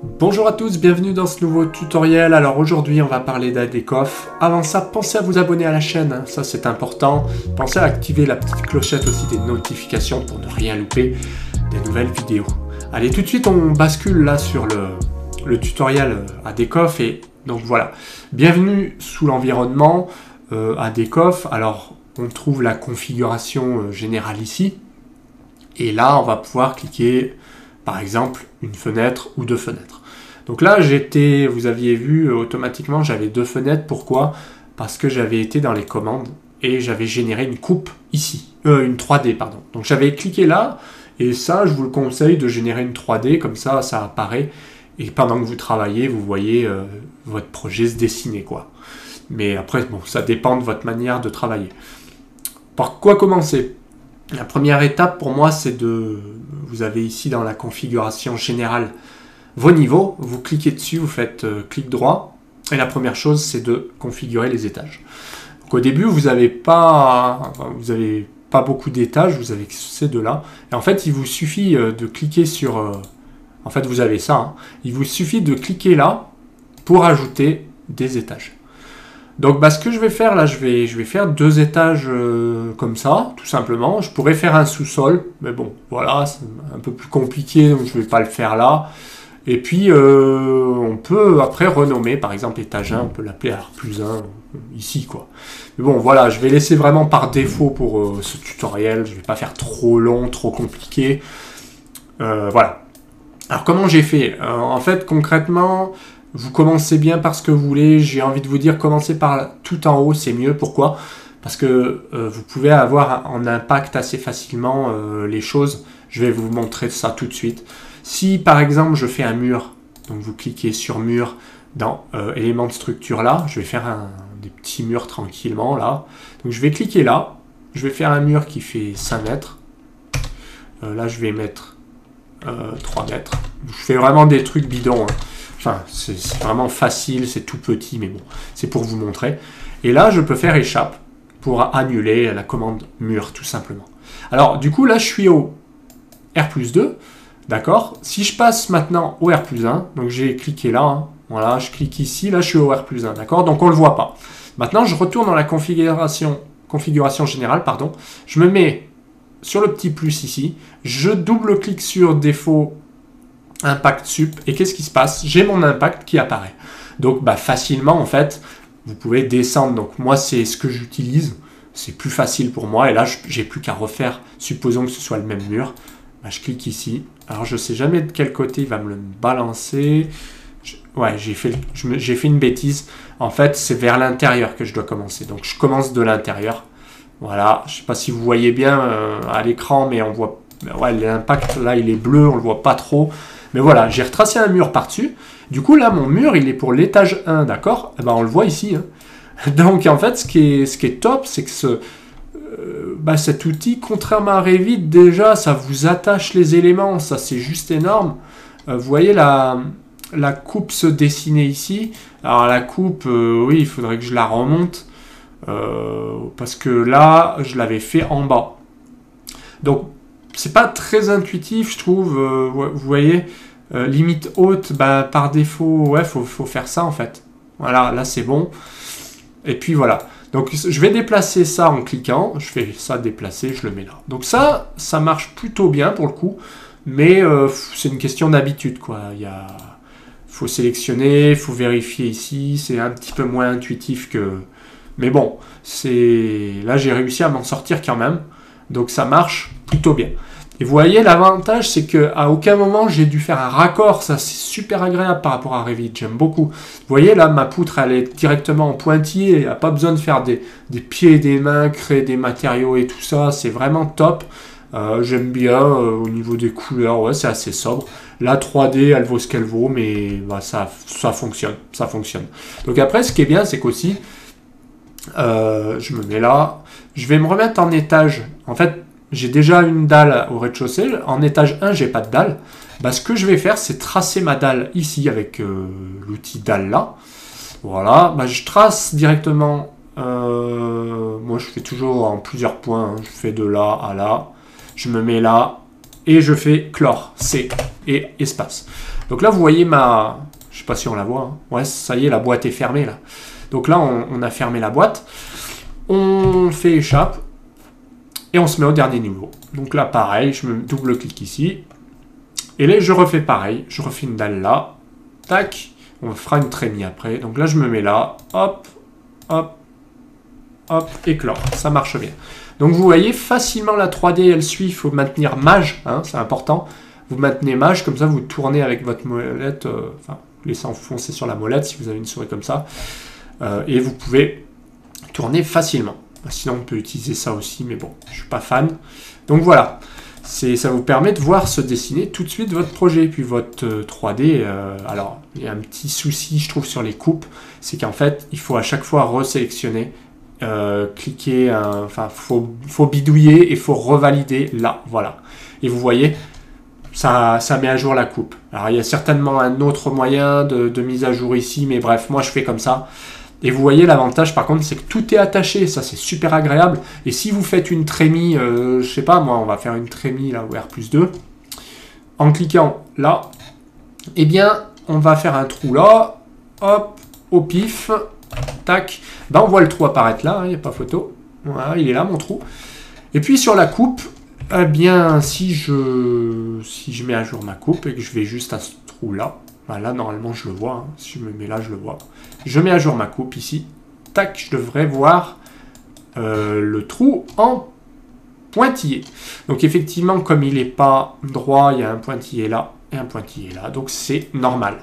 Bonjour à tous, bienvenue dans ce nouveau tutoriel. Alors aujourd'hui on va parler d'ADCOF. Avant ça, pensez à vous abonner à la chaîne, hein. Ça c'est important. Pensez à activer la petite clochette aussi des notifications pour ne rien louper des nouvelles vidéos. Allez, tout de suite on bascule là sur le tutoriel ADCOF et donc voilà. Bienvenue sous l'environnement ADCOF. Alors on trouve la configuration générale ici. Et là on va pouvoir cliquer par exemple une fenêtre ou deux fenêtres. Donc là, vous aviez vu automatiquement, j'avais deux fenêtres. Pourquoi? Parce que j'avais été dans les commandes et j'avais généré une coupe ici, une 3D, pardon. Donc j'avais cliqué là, et ça, je vous le conseille de générer une 3D, comme ça apparaît. Et pendant que vous travaillez, vous voyez votre projet se dessiner, quoi. Mais après, bon, ça dépend de votre manière de travailler. Par quoi commencer? La première étape pour moi, c'est vous avez ici dans la configuration générale vos niveaux, vous cliquez dessus, vous faites clic droit, et la première chose, c'est de configurer les étages. Donc au début, vous n'avez pas beaucoup d'étages, vous avez ces deux-là, et en fait, il vous suffit de cliquer sur... en fait, vous avez ça, hein. Il vous suffit de cliquer là pour ajouter des étages. Donc ce que je vais faire là, je vais faire deux étages comme ça, tout simplement. Je pourrais faire un sous-sol, mais bon, voilà, c'est un peu plus compliqué, donc je ne vais pas le faire là. Et puis on peut après renommer, par exemple étage 1, on peut l'appeler R+1 ici, quoi. Mais bon, voilà, je vais laisser vraiment par défaut pour ce tutoriel, je ne vais pas faire trop long, trop compliqué. Voilà. Alors comment j'ai fait? En fait, concrètement... Vous commencez bien par ce que vous voulez. J'ai envie de vous dire, commencez par tout en haut, c'est mieux. Pourquoi? Parce que vous pouvez avoir en impact assez facilement les choses. Je vais vous montrer ça tout de suite. Si par exemple je fais un mur, donc vous cliquez sur mur dans éléments de structure là, je vais faire des petits murs tranquillement là. Donc je vais cliquer là, je vais faire un mur qui fait 5 mètres. Là je vais mettre 3 mètres. Je fais vraiment des trucs bidons, hein. Enfin, c'est vraiment facile, c'est tout petit, mais bon, c'est pour vous montrer. Et là, je peux faire échappe pour annuler la commande mur, tout simplement. Alors, du coup, là, je suis au R+2, d'accord? Si je passe maintenant au R+1, donc j'ai cliqué là, hein, voilà, je clique ici, là, je suis au R+1, d'accord? Donc, on ne le voit pas. Maintenant, je retourne dans la configuration générale, pardon. Je me mets sur le petit plus ici, je double-clique sur défaut impact sup, et qu'est-ce qui se passe? J'ai mon impact qui apparaît. Donc facilement, en fait, vous pouvez descendre. Donc moi, c'est ce que j'utilise. C'est plus facile pour moi. Et là, j'ai plus qu'à refaire. Supposons que ce soit le même mur. Je clique ici. Alors, je ne sais jamais de quel côté il va me le balancer. Ouais, j'ai fait une bêtise. En fait, c'est vers l'intérieur que je dois commencer. Donc, je commence de l'intérieur. Voilà. Je ne sais pas si vous voyez bien à l'écran, mais on voit... Ouais, l'impact, là, il est bleu. On ne le voit pas trop. Mais voilà, j'ai retracé un mur par-dessus. Du coup, là, mon mur, il est pour l'étage 1, d'accord? On le voit ici, hein. Donc, en fait, ce qui est top, c'est que cet outil, contrairement à Revit, déjà, ça vous attache les éléments. Ça, c'est juste énorme. Vous voyez la coupe se dessiner ici. Alors, la coupe, oui, il faudrait que je la remonte. Parce que là, je l'avais fait en bas. Donc, c'est pas très intuitif, je trouve. Vous voyez, limite haute, par défaut, ouais, faut faire ça en fait. Voilà, là c'est bon. Et puis voilà. Donc je vais déplacer ça en cliquant. Je fais ça déplacer, je le mets là. Donc ça marche plutôt bien pour le coup. Mais c'est une question d'habitude, quoi. Faut sélectionner, faut vérifier ici. C'est un petit peu moins intuitif que... Mais bon, là j'ai réussi à m'en sortir quand même. Donc ça marche plutôt bien. Et vous voyez, l'avantage, c'est qu'à aucun moment, j'ai dû faire un raccord. Ça, c'est super agréable par rapport à Revit. J'aime beaucoup. Vous voyez, là, ma poutre, elle est directement en pointillé. Il n'y a pas besoin de faire des pieds et des mains, créer des matériaux et tout ça. C'est vraiment top. J'aime bien au niveau des couleurs. Ouais, c'est assez sobre. La 3D, elle vaut ce qu'elle vaut, mais ça fonctionne. Ça fonctionne. Donc après, ce qui est bien, c'est qu'aussi, je me mets là. Je vais me remettre en étage. En fait, j'ai déjà une dalle au rez-de-chaussée. En étage 1, j'ai pas de dalle. Ce que je vais faire, c'est tracer ma dalle ici avec l'outil dalle là. Voilà. Je trace directement. Moi, je fais toujours en plusieurs points. Hein. Je fais de là à là. Je me mets là. et je fais clore, C, et espace. Donc là, vous voyez ma... Je sais pas si on la voit. Hein. Ouais, ça y est, la boîte est fermée, là. Donc là, on a fermé la boîte. On fait échappe, et on se met au dernier niveau. Donc là, pareil, je me double-clique ici. Et là, je refais pareil. Je refais une dalle là. Tac. On fera une trémie après. Donc là, je me mets là. Hop, hop, hop, et clore. Ça marche bien. Donc vous voyez facilement la 3D, elle suit. Il faut maintenir mage, hein, c'est important. Vous maintenez mage, comme ça vous tournez avec votre molette. Enfin, vous laissez enfoncer sur la molette si vous avez une souris comme ça. Et vous pouvez tourner facilement. Sinon on peut utiliser ça aussi, mais bon, je suis pas fan. Donc voilà. Ça vous permet de voir se dessiner tout de suite votre projet. Puis votre 3D, alors il y a un petit souci je trouve sur les coupes, c'est qu'en fait il faut à chaque fois resélectionner, cliquer, enfin faut bidouiller et il faut revalider là, voilà. Et vous voyez, ça met à jour la coupe. Alors il y a certainement un autre moyen de mise à jour ici, mais bref, moi je fais comme ça. Et vous voyez, l'avantage par contre, c'est que tout est attaché, ça c'est super agréable. Et si vous faites une trémie, je sais pas, moi on va faire une trémie là, au R+2, en cliquant là, eh bien on va faire un trou là, hop, au pif, tac, ben on voit le trou apparaître là, il n'y a pas photo, voilà, il est là mon trou. Et puis sur la coupe, eh bien si je mets à jour ma coupe et que je vais juste à ce trou là, ben là normalement je le vois, hein. Si je me mets là je le vois. Je mets à jour ma coupe ici. Tac, je devrais voir le trou en pointillé. Donc effectivement, comme il n'est pas droit, il y a un pointillé là et un pointillé là. Donc c'est normal.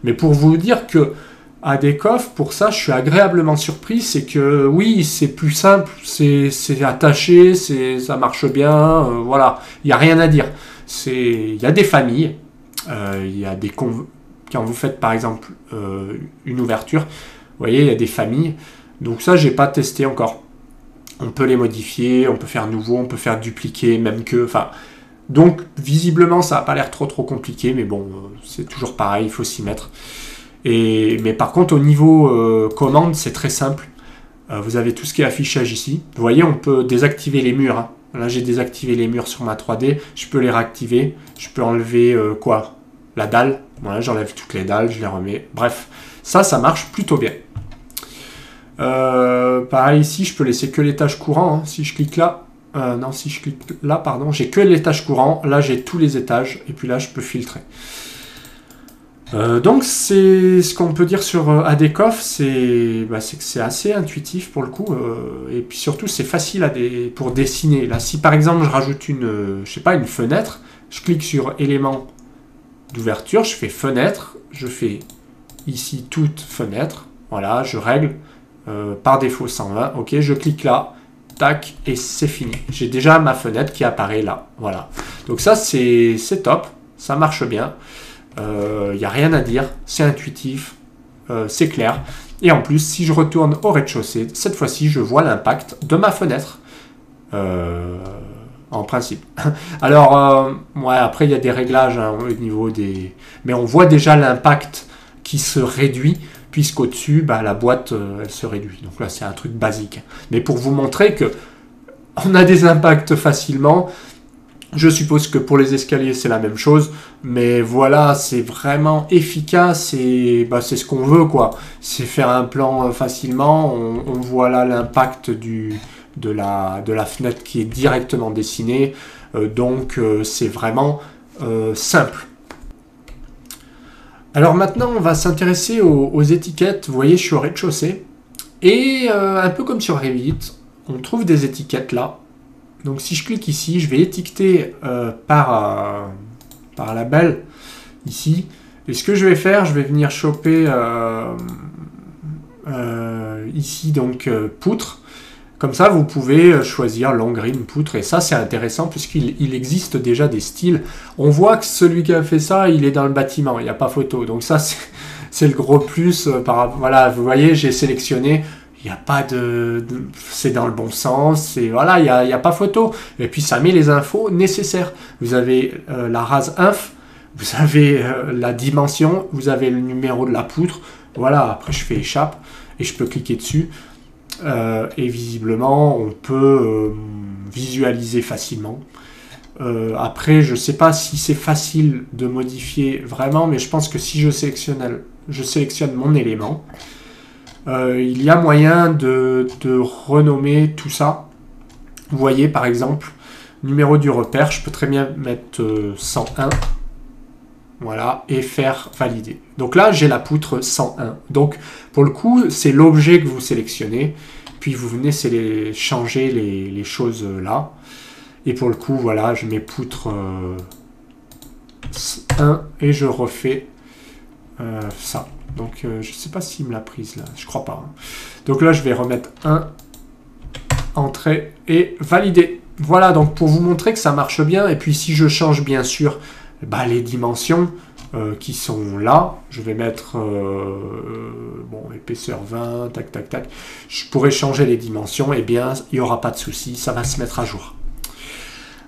Mais pour vous dire que à Decoff, pour ça, je suis agréablement surpris. C'est que oui, c'est plus simple, c'est attaché, ça marche bien. Voilà, il n'y a rien à dire. Il y a des familles, il y a des quand vous faites par exemple une ouverture, vous voyez, il y a des familles. Donc ça, j'ai pas testé encore. On peut les modifier, on peut faire nouveau, on peut faire dupliquer, même que... Enfin, donc visiblement, ça n'a pas l'air trop compliqué, mais bon, c'est toujours pareil, il faut s'y mettre. Mais par contre, au niveau commande, c'est très simple. Vous avez tout ce qui est affichage ici. Vous voyez, on peut désactiver les murs. Hein. Là, j'ai désactivé les murs sur ma 3D. Je peux les réactiver. Je peux enlever quoi ? La dalle. Voilà, j'enlève toutes les dalles, je les remets. Bref, ça marche plutôt bien. Pareil ici, je peux laisser que les tâches courantes. Hein. Si je clique là, non, si je clique là, pardon, j'ai que les tâches courantes. Là, j'ai tous les étages. Et puis là, je peux filtrer. Donc, c'est ce qu'on peut dire sur Adecoff, c'est que c'est assez intuitif pour le coup. Et puis surtout, c'est facile pour dessiner. Là, si par exemple, je rajoute une fenêtre, je clique sur élément d'ouverture, je fais fenêtre, je fais ici toute fenêtre, voilà, je règle par défaut 120, ok, je clique là, tac, et c'est fini. J'ai déjà ma fenêtre qui apparaît là, voilà. Donc ça, c'est top, ça marche bien, il n'y a rien à dire, c'est intuitif, c'est clair. Et en plus, si je retourne au rez-de-chaussée, cette fois-ci, je vois l'impact de ma fenêtre. En principe. Alors, ouais, après, il y a des réglages hein, au niveau des... Mais on voit déjà l'impact qui se réduit, puisqu'au-dessus, la boîte, elle se réduit. Donc là, c'est un truc basique. Mais pour vous montrer que on a des impacts facilement, je suppose que pour les escaliers, c'est la même chose. Mais voilà, c'est vraiment efficace et c'est ce qu'on veut, quoi. C'est faire un plan facilement. On voit là l'impact de la fenêtre qui est directement dessinée. Donc, c'est vraiment simple. Alors maintenant, on va s'intéresser aux étiquettes. Vous voyez, je suis au rez-de-chaussée. Et un peu comme sur Revit, on trouve des étiquettes là. Donc si je clique ici, je vais étiqueter par label ici. Et ce que je vais faire, je vais venir choper ici donc poutre. Comme ça, vous pouvez choisir long green, poutre. Et ça, c'est intéressant puisqu'il existe déjà des styles. On voit que celui qui a fait ça, il est dans le bâtiment. Il n'y a pas photo. Donc ça, c'est le gros plus. Voilà, vous voyez, j'ai sélectionné. Il n'y a pas c'est dans le bon sens. Et voilà, il n'y a pas photo. Et puis, ça met les infos nécessaires. Vous avez la rase inf. Vous avez la dimension. Vous avez le numéro de la poutre. Voilà, après, je fais échappe. Et je peux cliquer dessus. Et visiblement, on peut visualiser facilement. Après, je ne sais pas si c'est facile de modifier vraiment, mais je pense que si je sélectionne mon élément, il y a moyen de renommer tout ça. Vous voyez, par exemple, numéro du repère, je peux très bien mettre 101. Voilà, et faire valider. Donc là, j'ai la poutre 101. Donc, pour le coup, c'est l'objet que vous sélectionnez. Puis, vous venez changer les choses là. Et pour le coup, voilà, je mets poutre 1 et je refais ça. Donc, je ne sais pas s'il me l'a prise là. Je crois pas. Hein. Donc là, je vais remettre 1, entrée et valider. Voilà, donc pour vous montrer que ça marche bien. Et puis, si je change bien sûr les dimensions qui sont là, je vais mettre épaisseur 20, tac, tac, tac. Je pourrais changer les dimensions, et bien, il n'y aura pas de souci, ça va se mettre à jour.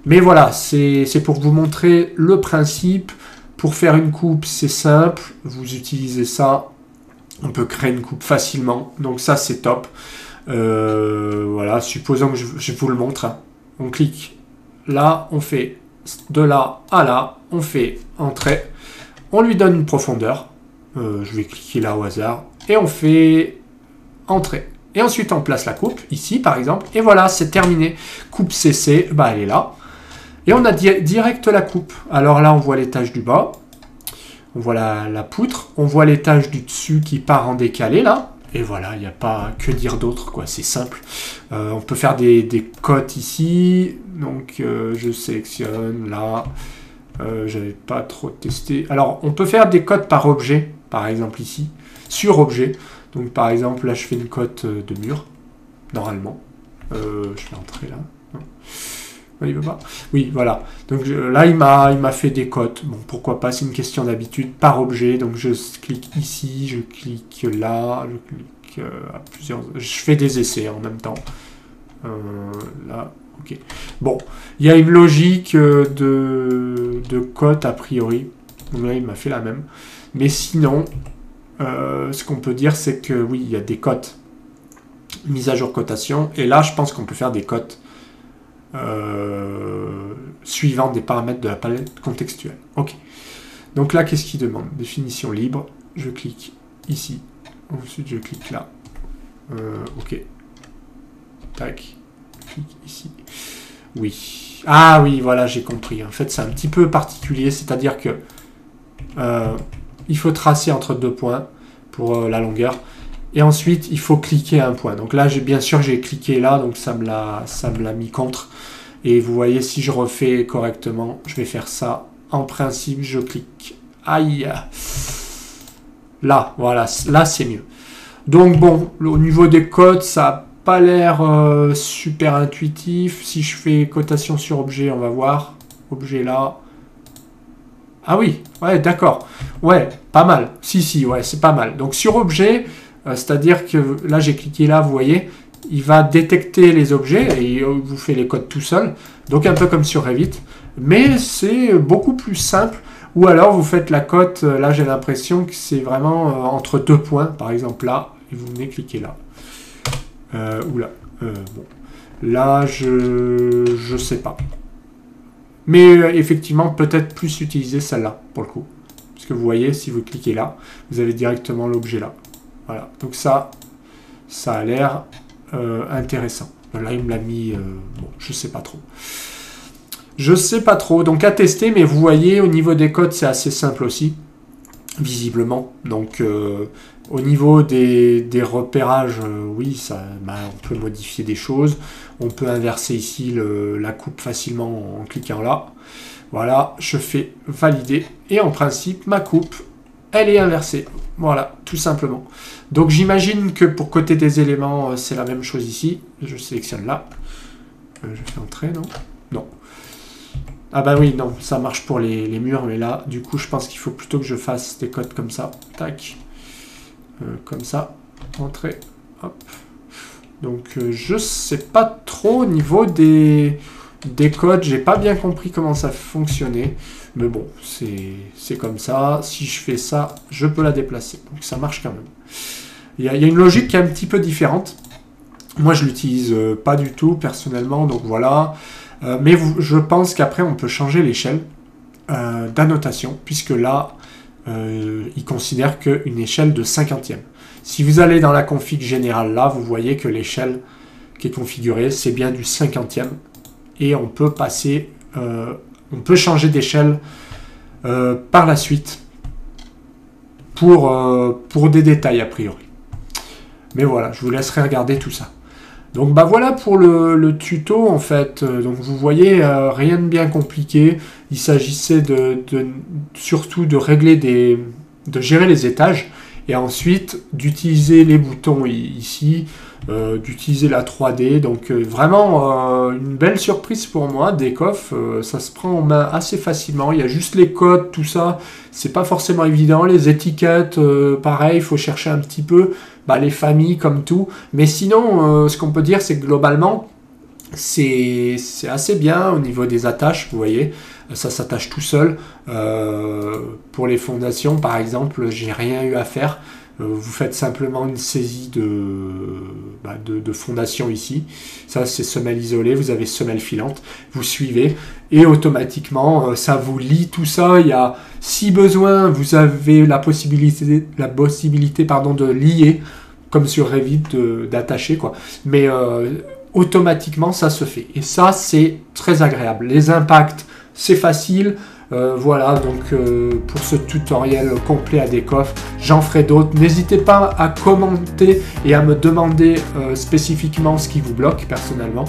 Mais voilà, c'est pour vous montrer le principe. Pour faire une coupe, c'est simple. Vous utilisez ça. On peut créer une coupe facilement. Donc ça, c'est top. Voilà, supposons que je vous le montre. Hein. On clique là, on fait de là à là. On fait entrée. On lui donne une profondeur. Je vais cliquer là au hasard. Et on fait entrée. Et ensuite, on place la coupe, ici par exemple. Et voilà, c'est terminé. Coupe CC, elle est là. Et on a direct la coupe. Alors là, on voit l'étage du bas. On voit la poutre. On voit l'étage du dessus qui part en décalé, là. Et voilà, il n'y a pas que dire d'autre, quoi. C'est simple. On peut faire des cotes ici. Donc, je sélectionne là. J'avais pas trop testé. Alors, on peut faire des cotes par objet, par exemple ici. Sur objet. Donc, par exemple, là, je fais une cote de mur. Normalement. Je vais entrer là. Non. Il veut pas. Oui, voilà. Donc là, il m'a fait des cotes. Bon, pourquoi pas, c'est une question d'habitude. Par objet, donc je clique ici, je clique là, je clique à plusieurs... Je fais des essais en même temps. Là, ok. Bon, il y a une logique de cote a priori. Donc là, il m'a fait la même. Mais sinon, ce qu'on peut dire, c'est que oui, il y a des cotes. Mise à jour cotation. Et là, je pense qu'on peut faire des cotes suivant des paramètres de la palette contextuelle. Ok. Donc là, qu'est-ce qu'il demande? Définition libre. Je clique ici. Ensuite, je clique là. Ok. Tac. Je clique ici. Oui. Ah oui, voilà, j'ai compris. En fait, c'est un petit peu particulier. C'est-à-dire que il faut tracer entre deux points pour la longueur. Et ensuite, il faut cliquer un point. Donc là, bien sûr, j'ai cliqué là, donc ça me l'a mis contre. Et vous voyez, si je refais correctement, je vais faire ça. En principe, je clique. Aïe. Là, voilà, là, c'est mieux. Donc bon, au niveau des codes, ça n'a pas l'air super intuitif. Si je fais cotation sur objet, on va voir. Objet là. Ah oui, ouais, d'accord. Ouais, pas mal. Si, ouais, c'est pas mal. Donc sur objet... c'est-à-dire que là, j'ai cliqué là, vous voyez, il va détecter les objets et il vous fait les codes tout seul. Donc, un peu comme sur Revit. Mais c'est beaucoup plus simple. Ou alors, vous faites la cote, là, j'ai l'impression que c'est vraiment entre deux points. Par exemple, là, et vous venez cliquer là. Ou là. Bon. Là, je sais pas. Mais effectivement, peut-être plus utiliser celle-là, pour le coup. Parce que vous voyez, si vous cliquez là, vous avez directement l'objet là. Voilà, donc ça a l'air intéressant. Là, il me l'a mis, bon, je sais pas trop. Je sais pas trop, donc à tester, mais vous voyez, au niveau des codes, c'est assez simple aussi, visiblement. Donc, au niveau des repérages, oui, on peut modifier des choses. On peut inverser ici la coupe facilement en cliquant là. Voilà, je fais valider. Et en principe, ma coupe, elle est inversée. Voilà, tout simplement. Donc j'imagine que pour côté des éléments, c'est la même chose ici. Je sélectionne là. Je fais entrer, non? Non. Ah bah oui, non, ça marche pour les murs, mais là, du coup, je pense qu'il faut plutôt que je fasse des codes comme ça. Tac. Comme ça. Entrée. Hop. Donc je sais pas trop au niveau des codes. J'ai pas bien compris comment ça fonctionnait. Mais bon, c'est comme ça. Si je fais ça, je peux la déplacer. Donc ça marche quand même. Il y a une logique qui est un petit peu différente. Moi, je l'utilise pas du tout personnellement. Donc voilà. Mais je pense qu'après on peut changer l'échelle d'annotation, puisque là, il considère qu'une échelle de 50e. Si vous allez dans la config générale là, vous voyez que l'échelle qui est configurée, c'est bien du 50e. Et on peut passer, on peut changer d'échelle par la suite pour des détails a priori. Mais voilà, je vous laisserai regarder tout ça. Donc bah voilà pour le tuto en fait. Donc vous voyez, rien de bien compliqué. Il s'agissait surtout de régler de gérer les étages et ensuite d'utiliser les boutons ici, d'utiliser la 3D. Donc vraiment une belle surprise pour moi. Decoff, ça se prend en main assez facilement. Il y a juste les codes, tout ça, c'est pas forcément évident. Les étiquettes, pareil, il faut chercher un petit peu. Bah, les familles comme tout. Mais sinon, ce qu'on peut dire, c'est que globalement, c'est assez bien au niveau des attaches, vous voyez. Ça s'attache tout seul. Pour les fondations, par exemple, j'ai rien eu à faire. Vous faites simplement une saisie de fondation ici. Ça, c'est semelle isolée. Vous avez semelle filante. Vous suivez. Et automatiquement, ça vous lie tout ça. Il y a, si besoin, vous avez la possibilité de lier, comme sur Revit, d'attacher, quoi. Mais automatiquement, ça se fait. Et ça, c'est très agréable. Les impacts, c'est facile. Voilà, donc pour ce tutoriel complet à Decoff, j'en ferai d'autres. N'hésitez pas à commenter et à me demander spécifiquement ce qui vous bloque personnellement.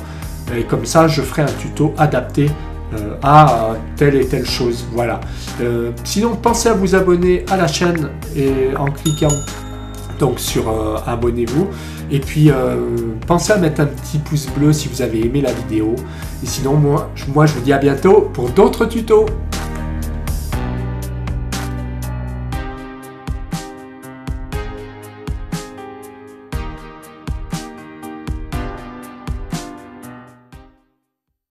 Et comme ça, je ferai un tuto adapté à telle et telle chose. Voilà. Sinon, pensez à vous abonner à la chaîne et en cliquant donc sur abonnez-vous. Et puis pensez à mettre un petit pouce bleu si vous avez aimé la vidéo. Et sinon, moi je vous dis à bientôt pour d'autres tutos.